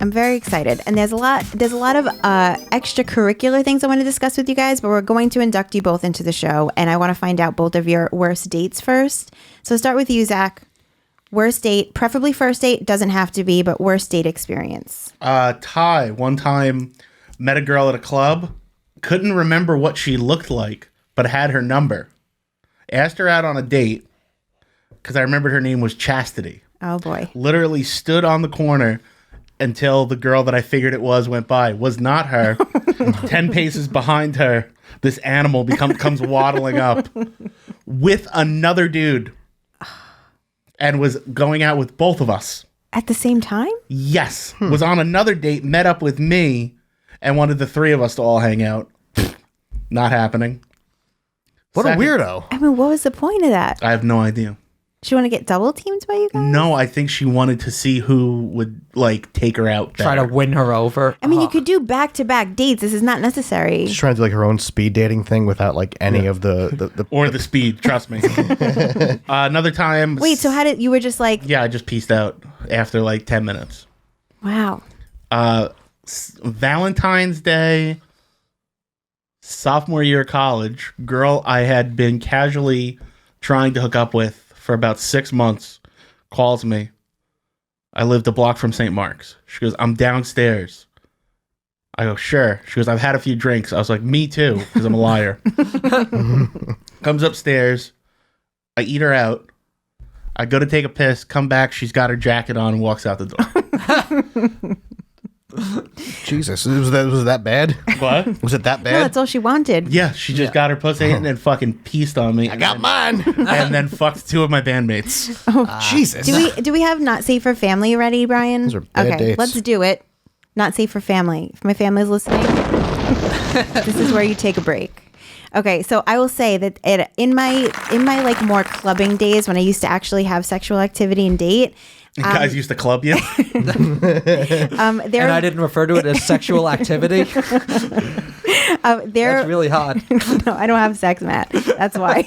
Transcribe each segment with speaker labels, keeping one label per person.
Speaker 1: I'm very excited. And there's a lot of extracurricular things I want to discuss with you guys, but we're going to induct you both into the show, and I want to find out both of your worst dates first. So start with you, Zach. Worst date, preferably first date, doesn't have to be, but worst date experience.
Speaker 2: Ty, one time met a girl at a club, couldn't remember what she looked like, but had her number. Asked her out on a date, because I remembered her name was Chastity.
Speaker 1: Oh, boy.
Speaker 2: Literally stood on the corner until the girl that I figured it was by. Was not her. 10 paces behind her, this animal comes waddling up with another dude and was going out with both of us.
Speaker 1: At the same time?
Speaker 2: Yes. Was on another date, met up with me, and wanted the three of us to all hang out. Not happening.
Speaker 3: What a weirdo.
Speaker 1: I mean, what was the point of that?
Speaker 2: I have no idea.
Speaker 1: She want to get double teamed by you guys?
Speaker 2: No, I think she wanted to see who would take her out better.
Speaker 4: Try to win her over.
Speaker 1: I mean, you could do back-to-back dates. This is not necessary.
Speaker 3: She's trying to do her own speed dating thing without any of the
Speaker 2: or the speed. Trust me. Another time.
Speaker 1: Wait, so how did you were just like?
Speaker 2: Yeah, I just pieced out after 10 minutes.
Speaker 1: Wow.
Speaker 2: Valentine's Day, sophomore year of college, girl I had been casually trying to hook up with for about 6 months, calls me. I lived a block from St. Mark's. She goes, I'm downstairs. I go, sure. She goes, I've had a few drinks. I was like, me too, because I'm a liar. Comes upstairs. I eat her out. I go to take a piss, come back, she's got her jacket on and walks out the door.
Speaker 3: Jesus, was that bad?
Speaker 2: What?
Speaker 3: Was it that bad?
Speaker 1: No, that's all she wanted.
Speaker 2: Yeah, she just got her pussy and then fucking pieced on me.
Speaker 3: I got mine.
Speaker 2: And then fucked two of my bandmates.
Speaker 3: Jesus.
Speaker 1: Do we have not safe for family ready, Brian?
Speaker 3: Those are bad dates.
Speaker 1: Let's do it. Not safe for family. If my family's listening, this is where you take a break. Okay, so I will say that in my more clubbing days when I used to actually have sexual activity and date.
Speaker 2: Guys used to club you?
Speaker 4: And I didn't refer to it as sexual activity. That's really hot.
Speaker 1: No, I don't have sex, Matt. That's why.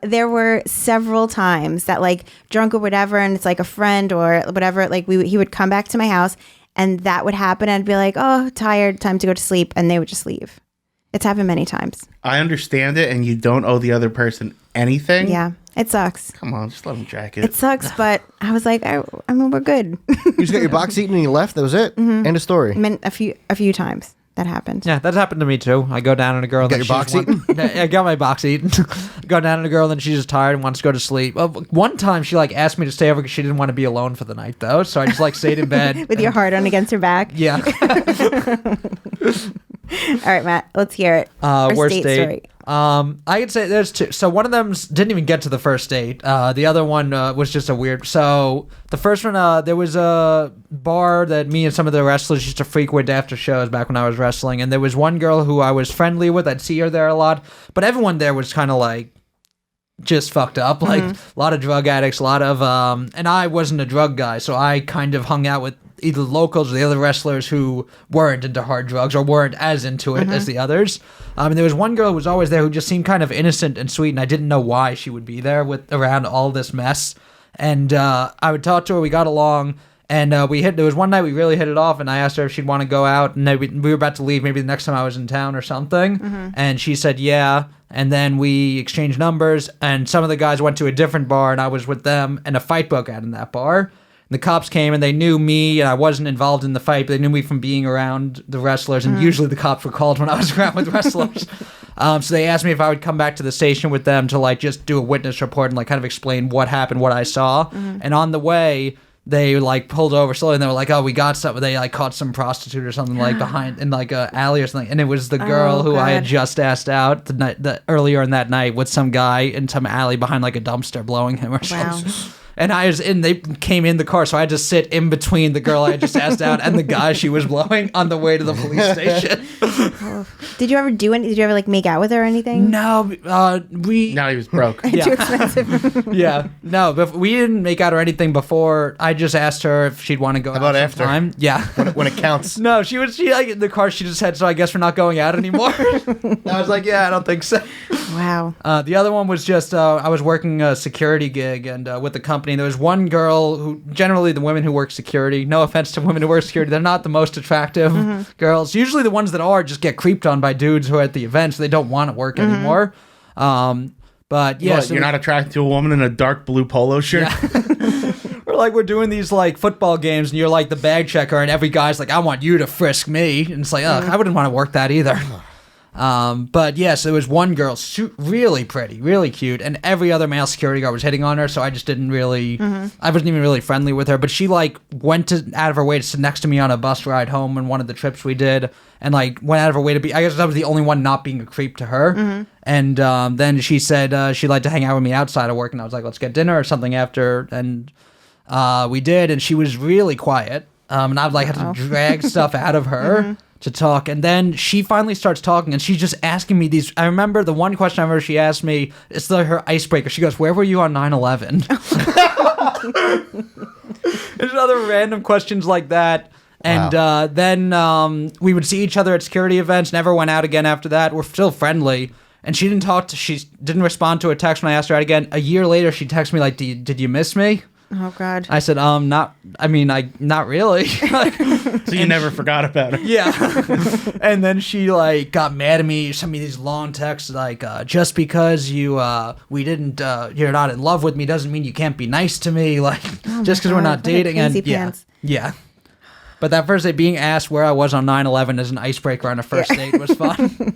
Speaker 1: There were several times that drunk or whatever, and it's a friend or whatever, he would come back to my house and that would happen. I'd be like, oh, tired, time to go to sleep. And they would just leave. It's happened many times.
Speaker 2: I understand it, and you don't owe the other person anything.
Speaker 1: Yeah, it sucks.
Speaker 2: Come on, just let them jack it.
Speaker 1: It sucks, but I was like, I mean, we're good.
Speaker 3: You just got your box eaten and you left? That was it? Mm-hmm. End of story.
Speaker 1: I mean, a few times that happened.
Speaker 4: Yeah, that happened to me too. I go down on a girl.
Speaker 3: Got your box eaten?
Speaker 4: I got my box eaten. Go down on a girl, then she's just tired and wants to go to sleep. One time she asked me to stay over because she didn't want to be alone for the night though. So I just stayed in bed.
Speaker 1: With your heart on against her back?
Speaker 4: Yeah.
Speaker 1: All right, Matt, let's hear it.
Speaker 4: Worst date.
Speaker 1: Story.
Speaker 4: I could say there's two. So one of them didn't even get to the first date. The other one was just a weird. So the first one, there was a bar that me and some of the wrestlers used to frequent after shows back when I was wrestling. And there was one girl who I was friendly with. I'd see her there a lot. But everyone there was kind of just fucked up. A lot of drug addicts, a lot of... and I wasn't a drug guy, so I kind of hung out with either locals or the other wrestlers who weren't into hard drugs or weren't as into it as the others. And there was one girl who was always there who just seemed kind of innocent and sweet, and I didn't know why she would be there around all this mess. And I would talk to her, we got along, and there was one night we really hit it off, and I asked her if she'd want to go out, and we were about to leave maybe the next time I was in town or something, and she said yeah, and then we exchanged numbers, and some of the guys went to a different bar, and I was with them, and a fight broke out in that bar. The cops came and they knew me, and I wasn't involved in the fight, but they knew me from being around the wrestlers, and usually the cops were called when I was around with wrestlers. So they asked me if I would come back to the station with them to just do a witness report and kind of explain what happened, what I saw. And on the way, they pulled over slowly, and they were like, oh, we got something. They caught some prostitute or something behind in a alley or something, and it was the girl who I had just asked out earlier in that night with some guy in some alley behind a dumpster blowing him or something.
Speaker 1: Wow.
Speaker 4: And they came in the car, so I had to sit in between the girl I had just asked out and the guy she was blowing on the way to the police station.
Speaker 1: Did you ever do any? Did you ever make out with her or anything?
Speaker 4: No,
Speaker 2: No, he was broke.
Speaker 4: Yeah.
Speaker 1: Too expensive.
Speaker 4: Yeah, no, but we didn't make out or anything before. I just asked her if she'd want to go.
Speaker 3: How about
Speaker 4: out
Speaker 3: after?
Speaker 4: sometime. Yeah,
Speaker 3: when it counts.
Speaker 4: No, she in the car she just had. So I guess we're not going out anymore. I was like, yeah, I don't think so.
Speaker 1: Wow.
Speaker 4: The other one was just I was working a security gig and with the company. company. There was one girl who, generally the women who work security, no offense to women who work security, they're not the most attractive girls. Usually the ones that are just get creeped on by dudes who are at the events. They don't want to work anymore. But yeah,
Speaker 2: You're not attracted to a woman in a dark blue polo shirt?
Speaker 4: Yeah. We're doing these like football games and you're like the bag checker and every guy's like, I want you to frisk me. And it's like, I wouldn't want to work that either. But yes, there was one girl, really pretty, really cute, and every other male security guard was hitting on her, so I just didn't really, I wasn't even really friendly with her, but she like went out of her way to sit next to me on a bus ride home on one of the trips we did, and like went out of her way to be, I guess I was the only one not being a creep to her, and then she said she'd like to hang out with me outside of work, and I was like, let's get dinner or something after, and we did, and she was really quiet, and I'd like had to drag stuff out of her to talk, and then she finally starts talking, and she's just asking me these. I remember the one question I remember she asked me, it's her icebreaker. She goes, where were you on 9/11? There's other random questions like that. And then we would see each other at security events, never went out again after that. We're still friendly. And she didn't respond to a text when I asked her out again. A year later, she texted me like, did you miss me?
Speaker 1: Oh God.
Speaker 4: I said, not really.
Speaker 2: So you never forgot about it.
Speaker 4: Yeah. And then she like got mad at me, sent me these long texts like, just because you're not in love with me doesn't mean you can't be nice to me. Like, just because we're not dating. And yeah. But that first day being asked where I was on 9/11 as an icebreaker on a first date was fun.